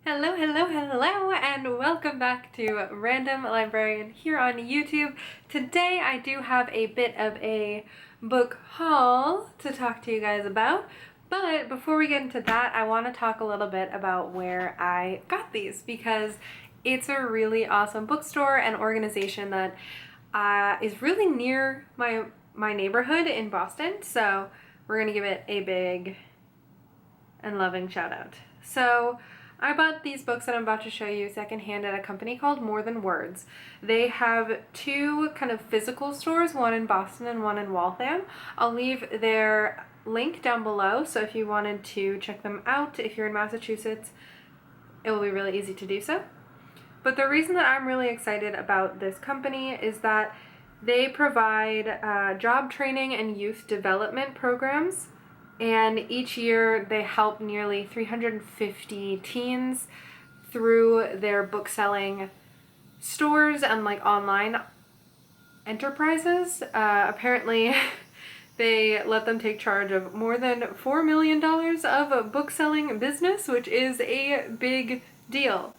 Hello, hello, hello, and welcome back to Random Librarian here on YouTube. Today I do have a bit of a book haul to talk to you guys about, but before we get into that, I want to talk a little bit about where I got these because it's a really awesome bookstore and organization that is really near my neighborhood in Boston, so we're gonna give it a big and loving shout out. So I bought these books that I'm about to show you secondhand at a company called More Than Words. They have two kind of physical stores, one in Boston and one in Waltham. I'll leave their link down below, so if you wanted to check them out, if you're in Massachusetts, it will be really easy to do so. But the reason that I'm really excited about this company is that they provide job training and youth development programs. And each year they help nearly 350 teens through their book selling stores and like online enterprises. Apparently they let them take charge of more than $4 million of book selling business, which is a big deal.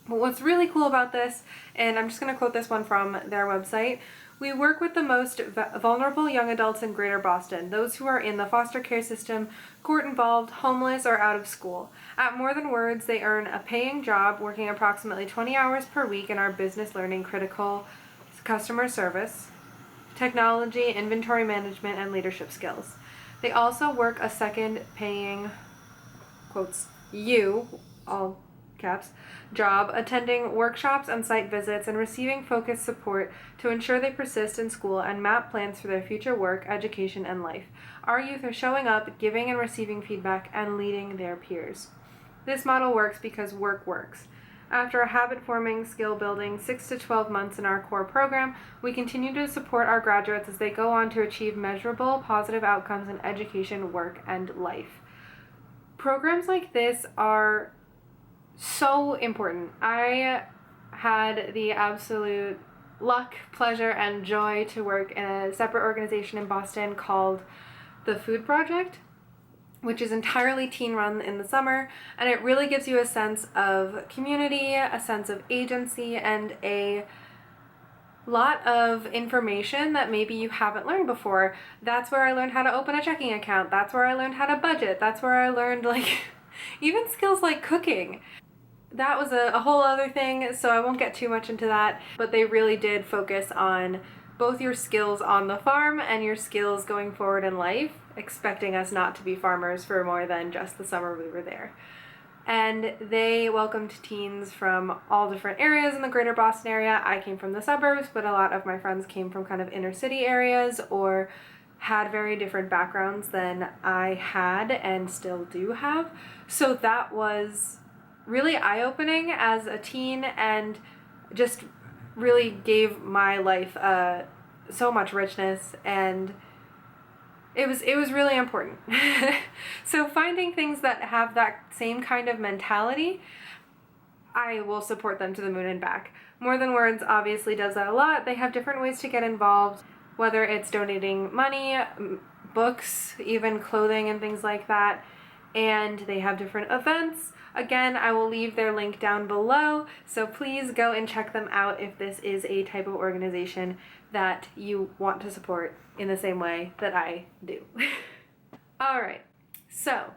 But what's really cool about this, and I'm just going to quote this one from their website, "We work with the most vulnerable young adults in Greater Boston, those who are in the foster care system, court-involved, homeless, or out of school. At More Than Words, they earn a paying job working approximately 20 hours per week in our business learning critical customer service, technology, inventory management, and leadership skills. They also work a second paying, quotes, you, all caps, job attending workshops and site visits and receiving focused support to ensure they persist in school and map plans for their future work, education, and life. Our youth are showing up, giving and receiving feedback, and leading their peers. This model works because work works. After a habit-forming, skill-building 6 to 12 months in our core program, we continue to support our graduates as they go on to achieve measurable, positive outcomes in education, work, and life." Programs like this are so important. I had the absolute luck, pleasure, and joy to work in a separate organization in Boston called the Food Project, which is entirely teen run in the summer, and it really gives you a sense of community, a sense of agency, and a lot of information that maybe you haven't learned before. That's where I learned how to open a checking account. That's where I learned how to budget. That's where I learned even skills like cooking. That was a whole other thing, so I won't get too much into that, but they really did focus on both your skills on the farm and your skills going forward in life, expecting us not to be farmers for more than just the summer we were there. And they welcomed teens from all different areas in the greater Boston area. I came from the suburbs, but a lot of my friends came from kind of inner city areas or had very different backgrounds than I had and still do have. So that was really eye-opening as a teen and just really gave my life so much richness, and it was really important. So finding things that have that same kind of mentality, I will support them to the moon and back. More Than Words obviously does that a lot. They have different ways to get involved, whether it's donating money, books, even clothing and things like that, and they have different events. Again, I will leave their link down below, so please go and check them out if this is a type of organization that you want to support in the same way that I do. Alright, so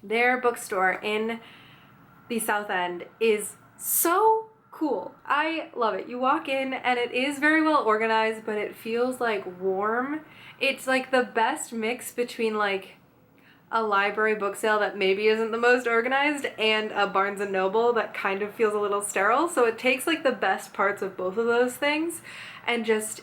their bookstore in the South End is so cool. I love it. You walk in and it is very well organized, but it feels like warm. It's like the best mix between like a library book sale that maybe isn't the most organized and a Barnes & Noble that kind of feels a little sterile. So it takes like the best parts of both of those things and just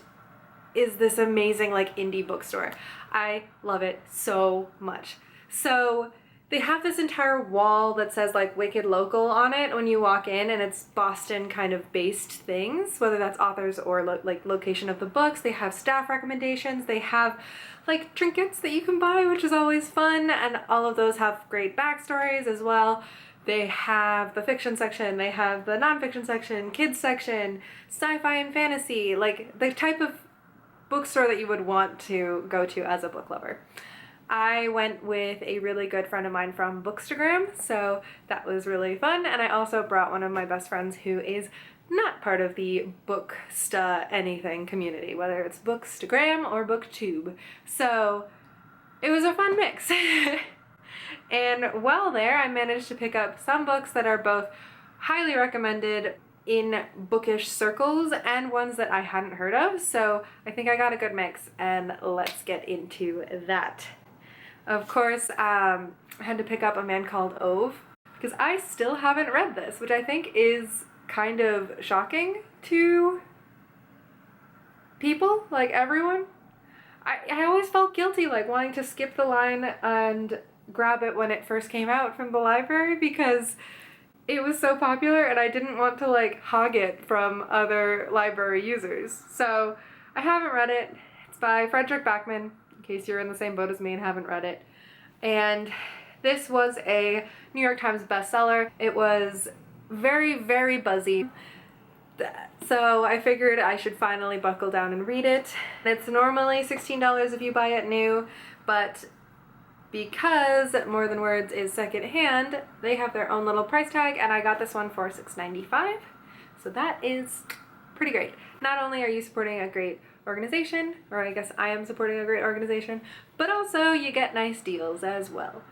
is this amazing like indie bookstore. I love it so much. So they have this entire wall that says like Wicked Local on it when you walk in, and it's Boston kind of based things, whether that's authors or like location of the books. They have staff recommendations. They have like trinkets that you can buy, which is always fun, and all of those have great backstories as well. They have the fiction section, they have the nonfiction section, kids section, sci-fi and fantasy, like the type of bookstore that you would want to go to as a book lover. I went with a really good friend of mine from Bookstagram, so that was really fun. And I also brought one of my best friends who is not part of the Booksta anything community, whether it's Bookstagram or Booktube. So it was a fun mix. And while there, I managed to pick up some books that are both highly recommended in bookish circles and ones that I hadn't heard of. So I think I got a good mix, and let's get into that. Of course, I had to pick up A Man Called Ove because I still haven't read this, which I think is kind of shocking to people, like everyone. I always felt guilty, like wanting to skip the line and grab it when it first came out from the library because it was so popular and I didn't want to like hog it from other library users. So I haven't read it. It's by Frederick Backman, in case you're in the same boat as me and haven't read it. And this was a New York Times bestseller. It was very, very buzzy. So I figured I should finally buckle down and read it. It's normally $16 if you buy it new, but because More Than Words is secondhand, they have their own little price tag, and I got this one for $6.95. So that is pretty great. Not only are you supporting a great organization, or I guess I am supporting a great organization, but also you get nice deals as well.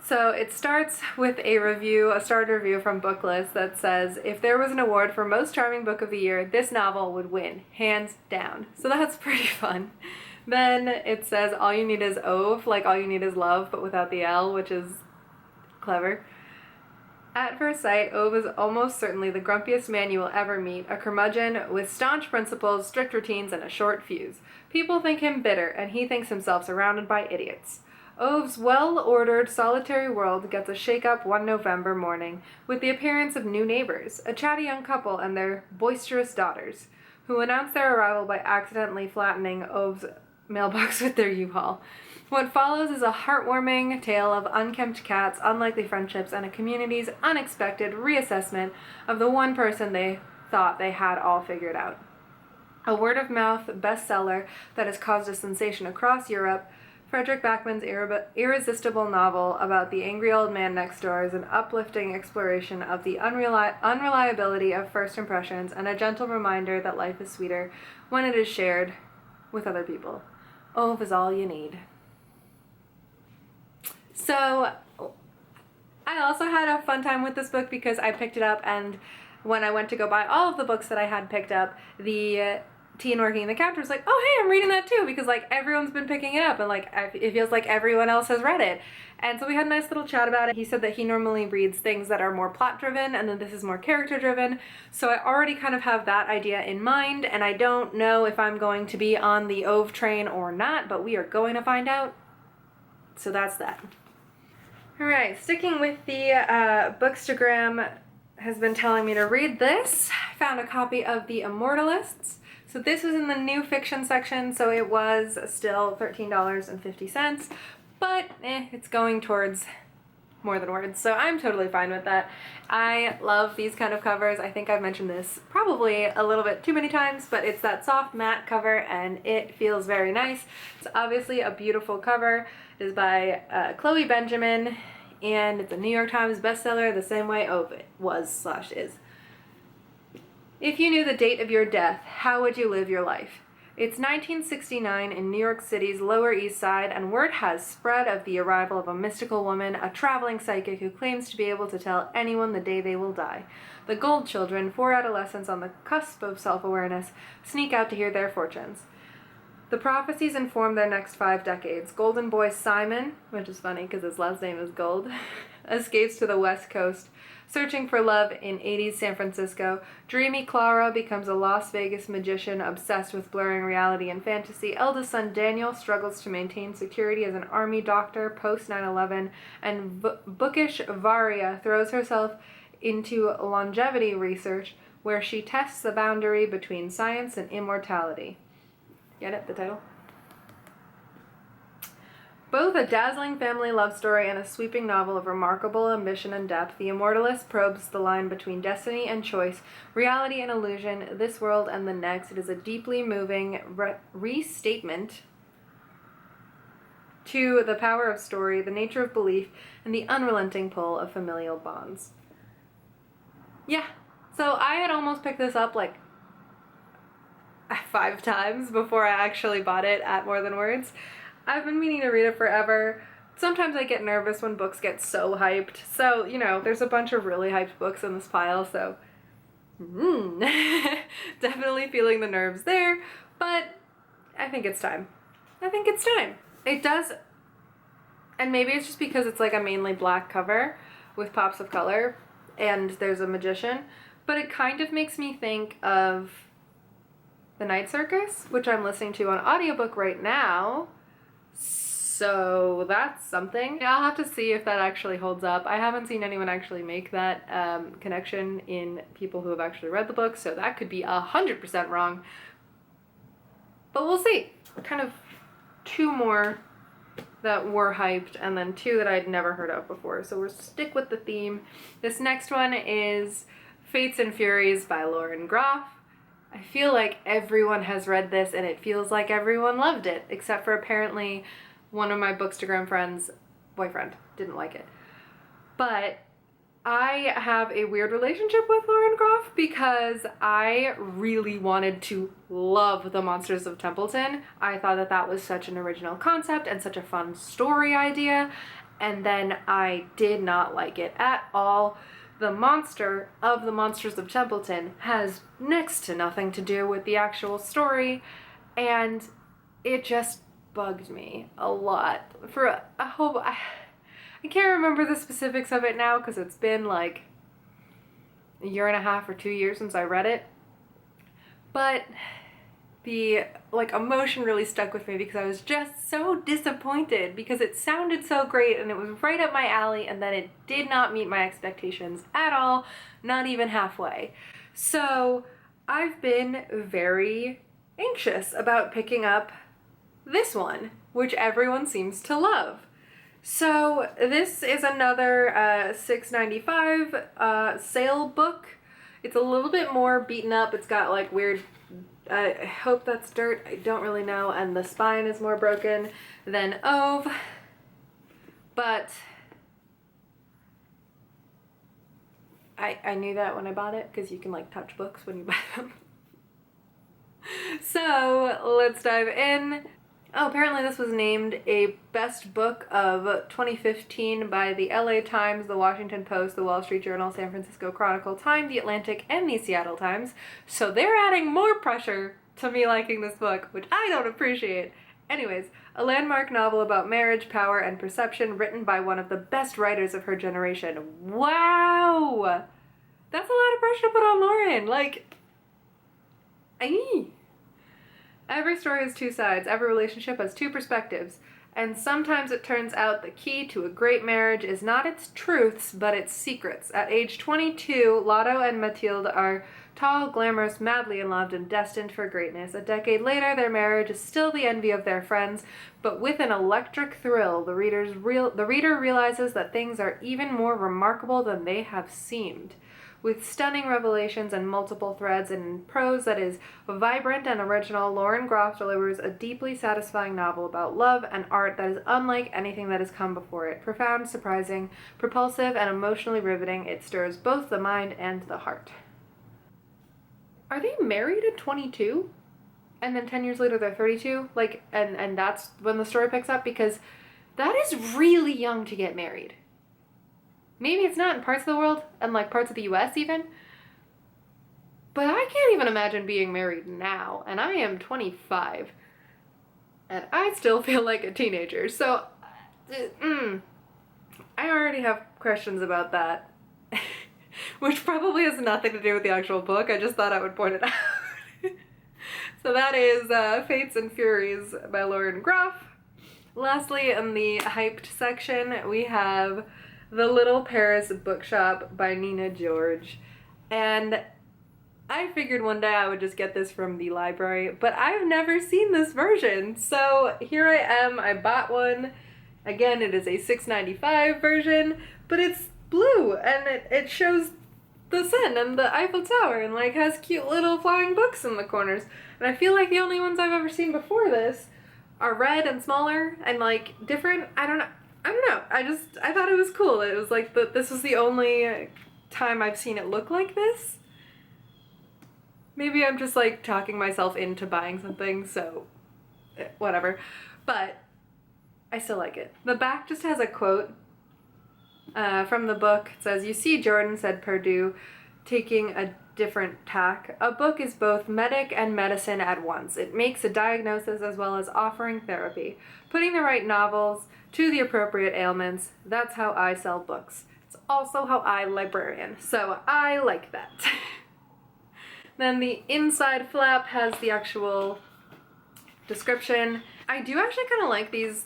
So it starts with a review, a starter review from Booklist that says, if there was an award for most charming book of the year, this novel would win, hands down. So that's pretty fun. Then it says, all you need is Ove, like all you need is love, but without the L, which is clever. At first sight, Ove is almost certainly the grumpiest man you will ever meet, a curmudgeon with staunch principles, strict routines, and a short fuse. People think him bitter, and he thinks himself surrounded by idiots. Ove's well-ordered, solitary world gets a shake-up one November morning with the appearance of new neighbors, a chatty young couple and their boisterous daughters, who announce their arrival by accidentally flattening Ove's mailbox with their U-Haul. What follows is a heartwarming tale of unkempt cats, unlikely friendships, and a community's unexpected reassessment of the one person they thought they had all figured out. A word-of-mouth bestseller that has caused a sensation across Europe, Frederick Backman's irresistible novel about the angry old man next door is an uplifting exploration of the unreliability of first impressions and a gentle reminder that life is sweeter when it is shared with other people. Ove is all you need. So I also had a fun time with this book because I picked it up, and when I went to go buy all of the books that I had picked up, the teen working in the counter was like, oh hey, I'm reading that too, because like everyone's been picking it up and like it feels like everyone else has read it. And so we had a nice little chat about it. He said that he normally reads things that are more plot driven and then this is more character driven. So I already kind of have that idea in mind, and I don't know if I'm going to be on the Ove train or not, but we are going to find out. So that's that. Alright, sticking with the Bookstagram has been telling me to read this. I found a copy of The Immortalists. So this was in the new fiction section, so it was still $13.50, but it's going towards More Than Words, so I'm totally fine with that. I love these kind of covers. I think I've mentioned this probably a little bit too many times, but it's that soft matte cover and it feels very nice. It's obviously a beautiful cover. It is by Chloe Benjamin, and it's a New York Times bestseller the same way Ove was/is. If you knew the date of your death, how would you live your life? It's 1969 in New York City's Lower East Side, and word has spread of the arrival of a mystical woman, a traveling psychic who claims to be able to tell anyone the day they will die. The Gold Children, 4 adolescents on the cusp of self-awareness, sneak out to hear their fortunes. The prophecies inform their next 5 decades. Golden boy Simon, which is funny because his last name is Gold, escapes to the West Coast, searching for love in 80s San Francisco. Dreamy Clara becomes a Las Vegas magician obsessed with blurring reality and fantasy. Eldest son Daniel struggles to maintain security as an army doctor post 9/11, and bookish Varia throws herself into longevity research where she tests the boundary between science and immortality. Get it, the title? Both a dazzling family love story and a sweeping novel of remarkable ambition and depth, The Immortalist probes the line between destiny and choice, reality and illusion, this world and the next. It is a deeply moving restatement to the power of story, the nature of belief, and the unrelenting pull of familial bonds. Yeah, so I had almost picked this up like 5 times before I actually bought it at More Than Words. I've been meaning to read it forever. Sometimes I get nervous when books get so hyped. So, you know, there's a bunch of really hyped books in this pile, so definitely feeling the nerves there, but I think it's time. I think it's time. It does, and maybe it's just because it's like a mainly black cover with pops of color and there's a magician, but it kind of makes me think of The Night Circus, which I'm listening to on audiobook right now. So that's something. I'll have to see if that actually holds up. I haven't seen anyone actually make that connection in people who have actually read the book, so that could be 100% wrong. But we'll see. Kind of 2 more that were hyped, and then 2 that I'd never heard of before. So we'll stick with the theme. This next one is Fates and Furies by Lauren Groff. I feel like everyone has read this, and it feels like everyone loved it, except for apparently one of my Bookstagram friends' boyfriend didn't like it. But I have a weird relationship with Lauren Groff because I really wanted to love The Monsters of Templeton. I thought that that was such an original concept and such a fun story idea, and then I did not like it at all. The monster of The Monsters of Templeton has next to nothing to do with the actual story, and it just bugged me a lot for a whole... I can't remember the specifics of it now because it's been like a year and a half or 2 years since I read it, but the emotion really stuck with me because I was just so disappointed because it sounded so great and it was right up my alley, and then it did not meet my expectations at all, not even halfway. So I've been very anxious about picking up this one, which everyone seems to love. So this is another $6.95 sale book. It's a little bit more beaten up. It's got like weird, I hope that's dirt, I don't really know, and the spine is more broken than Ove, but I knew that when I bought it because you can like touch books when you buy them. So let's dive in. Oh, apparently this was named a best book of 2015 by the LA Times, the Washington Post, the Wall Street Journal, San Francisco Chronicle, Time, the Atlantic, and the Seattle Times. So they're adding more pressure to me liking this book, which I don't appreciate. Anyways, a landmark novel about marriage, power, and perception written by one of the best writers of her generation. Wow! That's a lot of pressure to put on Lauren. Like, every story has 2 sides, every relationship has 2 perspectives, and sometimes it turns out the key to a great marriage is not its truths, but its secrets. At age 22, Lotto and Mathilde are tall, glamorous, madly in love, and destined for greatness. A decade later, their marriage is still the envy of their friends, but with an electric thrill, the reader realizes that things are even more remarkable than they have seemed. With stunning revelations and multiple threads and in prose that is vibrant and original, Lauren Groff delivers a deeply satisfying novel about love and art that is unlike anything that has come before it. Profound, surprising, propulsive, and emotionally riveting, it stirs both the mind and the heart. Are they married at 22? And then 10 years later they're 32? Like, and that's when the story picks up? Because that is really young to get married. Maybe it's not in parts of the world, and like parts of the US even, but I can't even imagine being married now, and I am 25, and I still feel like a teenager, so I already have questions about that, which probably has nothing to do with the actual book. I just thought I would point it out. So that is Fates and Furies by Lauren Groff. Lastly, in the hyped section, we have The Little Paris Bookshop by Nina George, and I figured one day I would just get this from the library, but I've never seen this version, so here I am. I bought one. Again, it is a $6.95 version, but it's blue, and it shows the sun and the Eiffel Tower, and like has cute little flying books in the corners, and I feel like the only ones I've ever seen before this are red and smaller and like different. I don't know. I thought it was cool. It was like this was the only time I've seen it look like this. Maybe I'm just like talking myself into buying something, so whatever. But I still like it. The back just has a quote from the book. It says, "You see, Jordan," said Perdue, taking a different tack. "A book is both medic and medicine at once. It makes a diagnosis as well as offering therapy, putting the right novels to the appropriate ailments. That's how I sell books. It's also how I librarian." So I like that. Then the inside flap has the actual description. I do actually kind of like these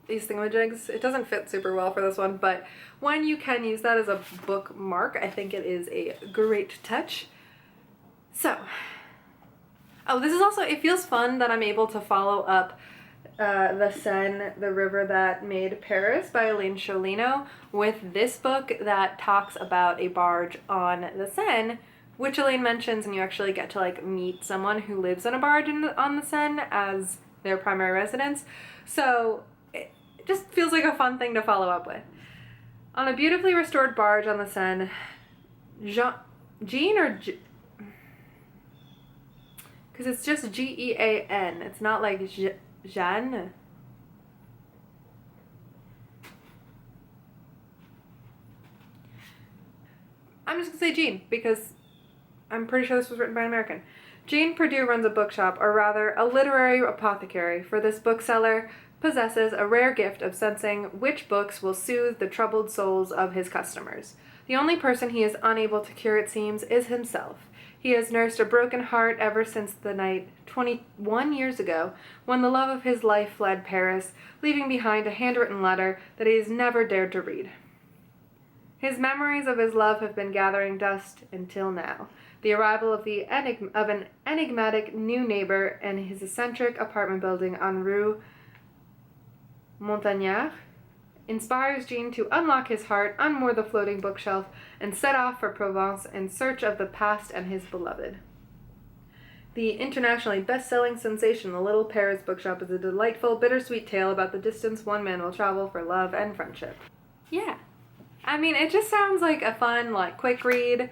thingamajigs. It doesn't fit super well for this one, but when you can use that as a bookmark, I think it is a great touch. So, oh, this is also, it feels fun that I'm able to follow up The Seine, the River That Made Paris by Elaine Sciolino with this book that talks about a barge on the Seine, which Elaine mentions, and you actually get to like meet someone who lives on a barge on the Seine as their primary residence. So it just feels like a fun thing to follow up with. On a beautifully restored barge on the Seine, Jean, because it's just Gean. It's not like Jeanne. I'm just gonna say Jean because I'm pretty sure this was written by an American. Jean Perdue runs a bookshop, or rather a literary apothecary, for this bookseller possesses a rare gift of sensing which books will soothe the troubled souls of his customers. The only person he is unable to cure, it seems, is himself. He has nursed a broken heart ever since the night 21 years ago, when the love of his life fled Paris, leaving behind a handwritten letter that he has never dared to read. His memories of his love have been gathering dust until now. The arrival of an enigmatic new neighbor in his eccentric apartment building on Rue Montagnard inspires Jean to unlock his heart, unmoor the floating bookshelf, and set off for Provence in search of the past and his beloved. The internationally best-selling sensation, The Little Paris Bookshop, is a delightful, bittersweet tale about the distance one man will travel for love and friendship. Yeah. I mean, it just sounds like a fun, like, quick read.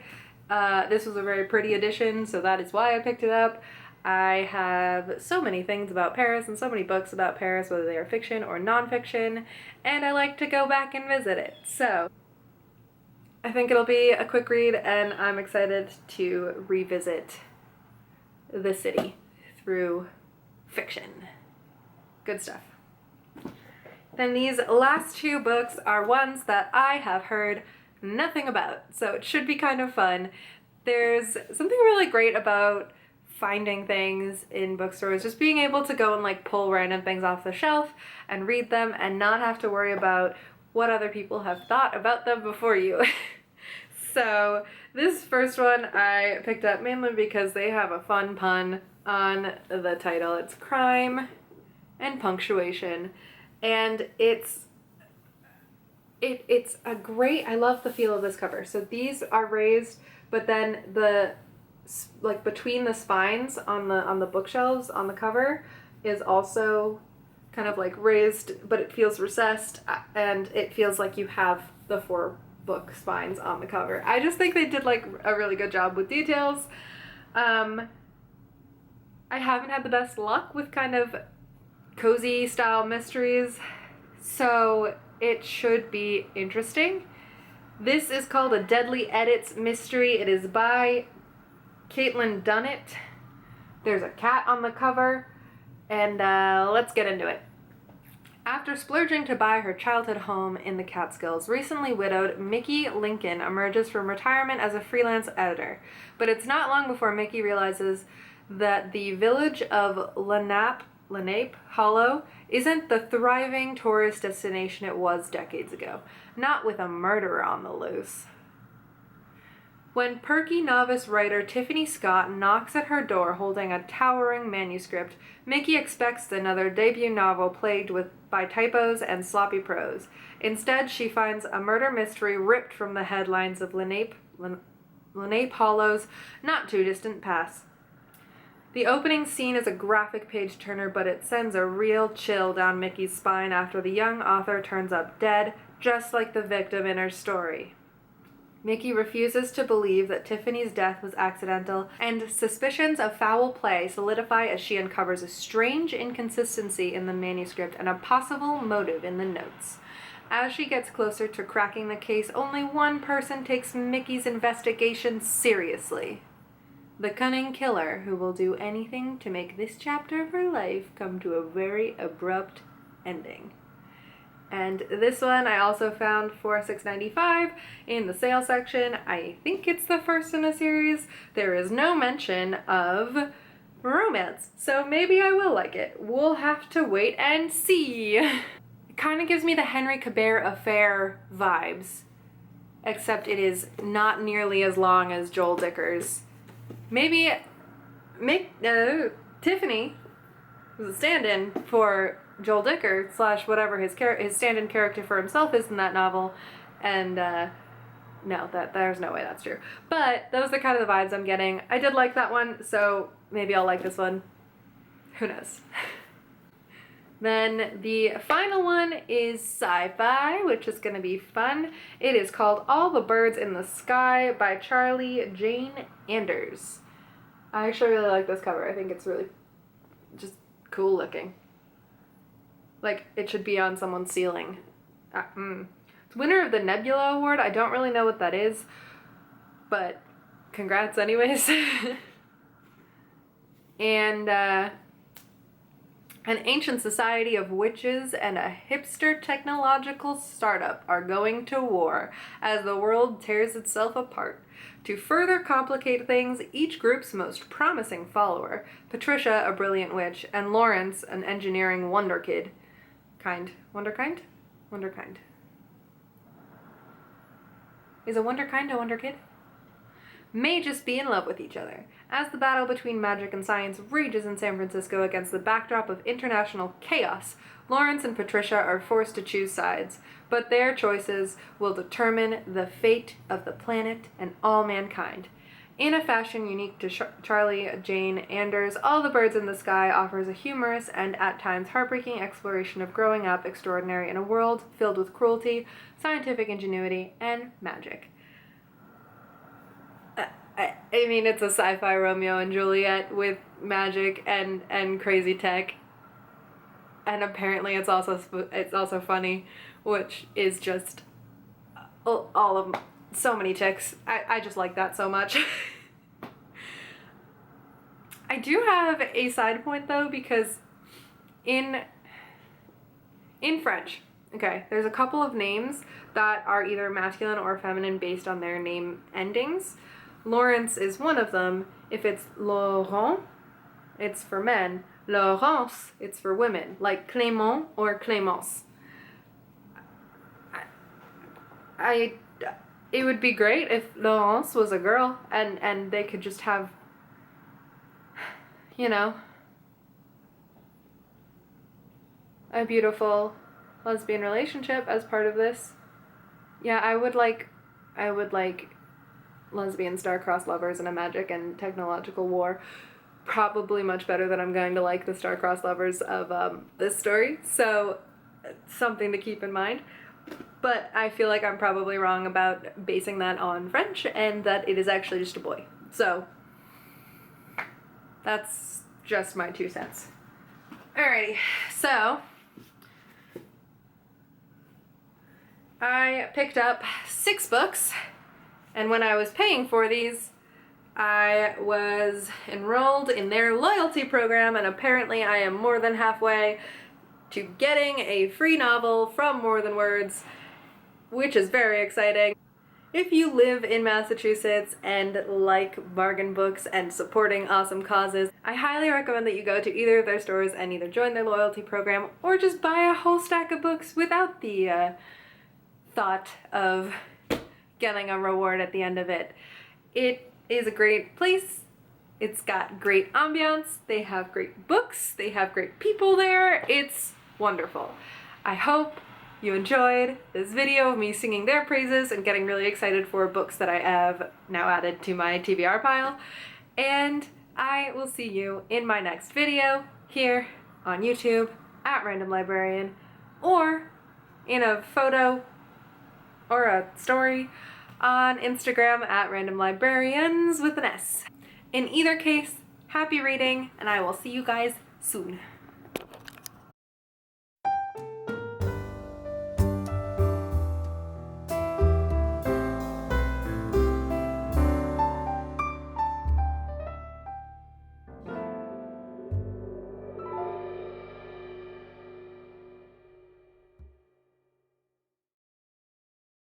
This was a very pretty edition, so that is why I picked it up. I have so many things about Paris and so many books about Paris, whether they are fiction or nonfiction, and I like to go back and visit it. So I think it'll be a quick read, and I'm excited to revisit the city through fiction. Good stuff. Then these last two books are ones that I have heard nothing about, so it should be kind of fun. There's something really great about finding things in bookstores, just being able to go and like pull random things off the shelf and read them and not have to worry about what other people have thought about them before you. So this first one I picked up mainly because they have a fun pun on the title. It's Crime and Punctuation, and it's a great, I love the feel of this cover. So these are raised, but then the, like between the spines on the bookshelves on the cover is also kind of like raised, but it feels recessed, and it feels like you have the 4 book spines on the cover. I just think they did like a really good job with details. I haven't had the best luck with kind of cozy style mysteries, so it should be interesting. This is called A Deadly Edits Mystery. It is by Caitlin Dunnett. There's a cat on the cover, and let's get into it. After splurging to buy her childhood home in the Catskills, recently widowed Mickey Lincoln emerges from retirement as a freelance editor. But it's not long before Mickey realizes that the village of Lenape Hollow isn't the thriving tourist destination it was decades ago, not with a murderer on the loose. When perky novice writer Tiffany Scott knocks at her door holding a towering manuscript, Mickey expects another debut novel plagued by typos and sloppy prose. Instead, she finds a murder mystery ripped from the headlines of Lenape Hollow's not-too-distant past. The opening scene is a graphic page-turner, but it sends a real chill down Mickey's spine after the young author turns up dead, just like the victim in her story. Mickey refuses to believe that Tiffany's death was accidental, and suspicions of foul play solidify as she uncovers a strange inconsistency in the manuscript and a possible motive in the notes. As she gets closer to cracking the case, only one person takes Mickey's investigation seriously. The cunning killer who will do anything to make this chapter of her life come to a very abrupt ending. And this one I also found for $6.95 in the sale section. I think it's the first in a series. There is no mention of romance, so maybe I will like it. We'll have to wait and see. It kind of gives me the Henry Cabert affair vibes, except it is not nearly as long as Joel Dicker's. Maybe Tiffany was a stand-in for Joel Dicker / whatever his stand-in character for himself is in that novel, and no, there's no way that's true. But those are kind of the vibes I'm getting. I did like that one, so maybe I'll like this one. Who knows? Then the final one is sci-fi, which is going to be fun. It is called All the Birds in the Sky by Charlie Jane Anders. I actually really like this cover. I think it's really just cool looking. Like, it should be on someone's ceiling. It's winner of the Nebula Award. I don't really know what that is, but congrats anyways. And an ancient society of witches and a hipster technological startup are going to war as the world tears itself apart. To further complicate things, each group's most promising follower, Patricia, a brilliant witch, and Lawrence, an engineering wonderkid, Wonderkind? Wonderkind. Is a wonderkind a wonderkid? May just be in love with each other. As the battle between magic and science rages in San Francisco against the backdrop of international chaos, Lawrence and Patricia are forced to choose sides, but their choices will determine the fate of the planet and all mankind. In a fashion unique to Charlie Jane Anders, All the Birds in the Sky offers a humorous and at times heartbreaking exploration of growing up extraordinary in a world filled with cruelty, scientific ingenuity, and magic. I mean, it's a sci-fi Romeo and Juliet with magic and crazy tech, and apparently it's also funny, which is just all of so many chicks. I just like that so much. I do have a side point though, because in French, okay, there's a couple of names that are either masculine or feminine based on their name endings. Lawrence is one of them. If it's Laurent, it's for men. Laurence, it's for women, like Clément or Clémence. It would be great if Laurence was a girl and they could just have, you know, a beautiful lesbian relationship as part of this. Yeah, I would like lesbian star-crossed lovers in a magic and technological war probably much better than I'm going to like the star-crossed lovers of this story, so something to keep in mind. But I feel like I'm probably wrong about basing that on French and that it is actually just a boy. So that's just my 2 cents. Alrighty, so I picked up 6 books, and when I was paying for these, I was enrolled in their loyalty program, and apparently I am more than halfway to getting a free novel from More Than Words, which is very exciting. If you live in Massachusetts and like bargain books and supporting awesome causes, I highly recommend that you go to either of their stores and either join their loyalty program or just buy a whole stack of books without the thought of getting a reward at the end of it. It is a great place. It's got great ambiance. They have great books. They have great people there. It's wonderful. I hope you enjoyed this video of me singing their praises and getting really excited for books that I have now added to my TBR pile. And I will see you in my next video here on YouTube at Random Librarian, or in a photo or a story on Instagram at Random Librarians with an S. In either case, happy reading, and I will see you guys soon.